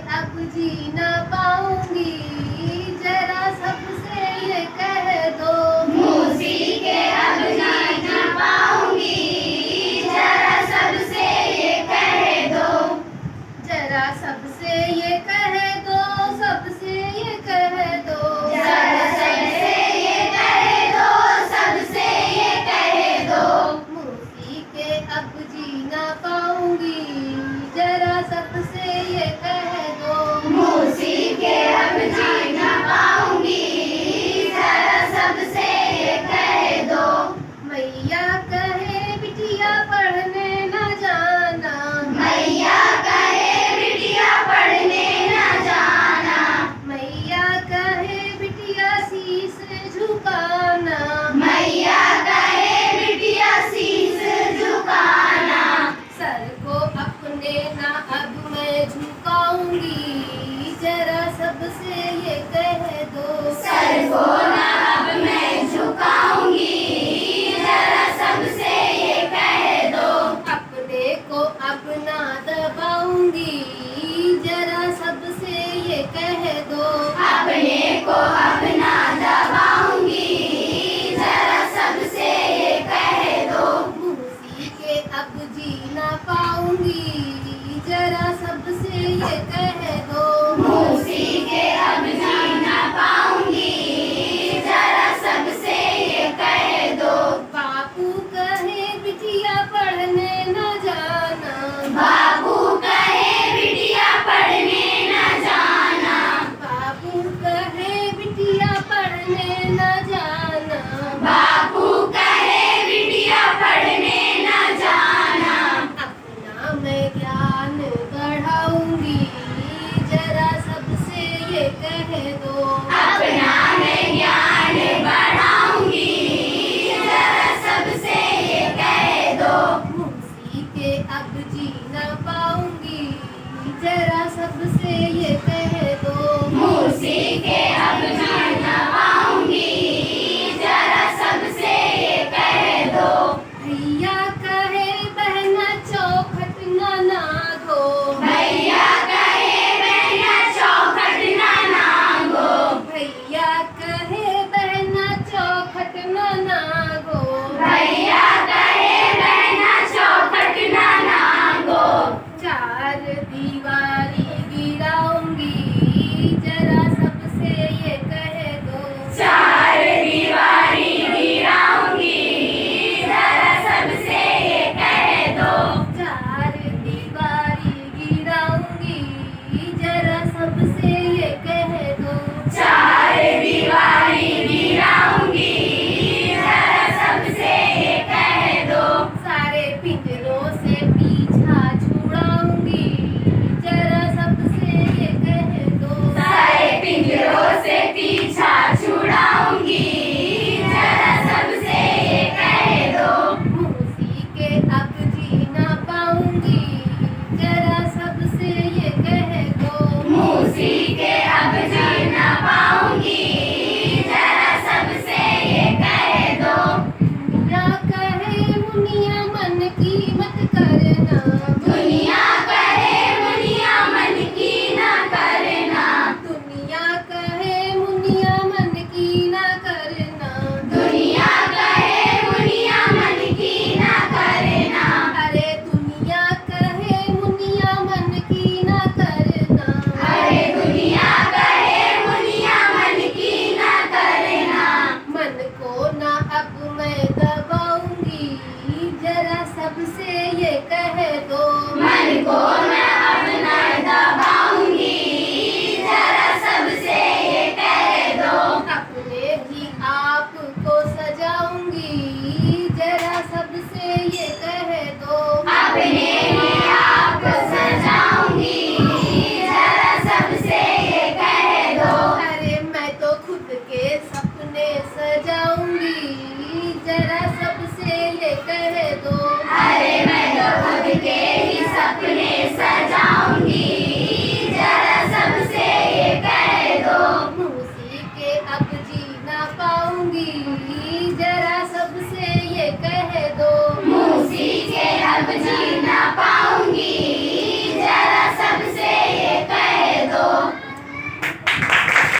अब जी ना पाऊंगी, जरा सबसे ये कह दो। मूसी के अब जी ना पाऊंगी, जरा सबसे ये कह दो। जरा सबसे ये कह दो, सबसे ये कह दो। जरा सबसे ये कह दो, सबसे ये कह दो। मूसी के अब जी ना पाऊंगी, जरा सबसे ये कह दो। मूसी के अब जी ना पाऊंगी, जरा सबसे ये कह दो। मैया कहे बिटिया पढ़ने न जाना, मैया कहे बिटिया पढ़ने न जाना। मैया कहे बिटिया शीस झुकाना। मैया कहे बिटिया शीस झुकाना। सर को अपने ना अब मैं झुकाऊंगी, जरा सबसे ये कह दो। सर को ना अब मैं झुकाऊंगी, जरा सबसे ये कह दो। अपने को अब ना दबाऊंगी, जरा सबसे ये कह दो। अपने को अब ना दबाऊंगी, जरा सबसे ये कह दो। मूसी के अब जी ना पाऊंगी, जरा सबसे ये कह दो। मूसी के अब जी ना पाऊंगी, जरा सबसे ये कह दो। बापू कहे बिटिया पढ़ने न जाना, बाबू कहे बिटिया पढ़ने न जाना। बापू कहे बिटिया पढ़ने न जाना। बाबू कहे बिटिया पढ़ने न जाना। अपना मैं ज्ञान बढ़ाऊंगी, जरा सबसे ये कह दो। अपना मैं ज्ञान बढ़ाऊंगी, जरा सबसे ये कह दो। मूसी के अब जी ना पाऊंगी, जरा सबसे ये कह दो। मूसी के अब जी ना पाऊंगी, जरा सबसे ये कह दो। भैया कहे बहना चौखट न नागो। भैया कहे बहना चौखट ना नागो। भैया कहे बहना चौखट न नागो। भैया कहे बहना चौखट ना नागो। चार दीवारी गिराऊंगी, जरा सबसे ये कह दो। चार दीवारी गिराऊंगी, जरा सबसे ये कह दो। चार दीवारी गिराऊंगी, जरा सबसे ये कह दो। चार दीवारी गिराऊंगी, जरा सबसे ये कह दो। सारे पिंजरों से पीछा छुड़ाऊंगी, जरा सबसे ये कह दो। सारे पिंजरों से पीछा छुड़ाऊंगी, जरा सबसे ये कह दो। मूसी के अब जी ना पाऊंगी, जरा सबसे ये कह दो। मूसी के अब जी ना पाऊंगी, जरा सबसे ये कह दो। दुनिया कहे मुनिया मन की मत करना। दुनिया कहे मुनिया मन की ना करना। दुनिया कहे मुनिया मन की ना करना। दुनिया कहे मुनिया मन की ना करना। अरे दुनिया कहे मुनिया मन की ना करना। अरे दुनिया कहे मुनिया मन की ना करना। मन को ना अब मैं दबाऊंगी, जरा सबसे ये कह दो। मन को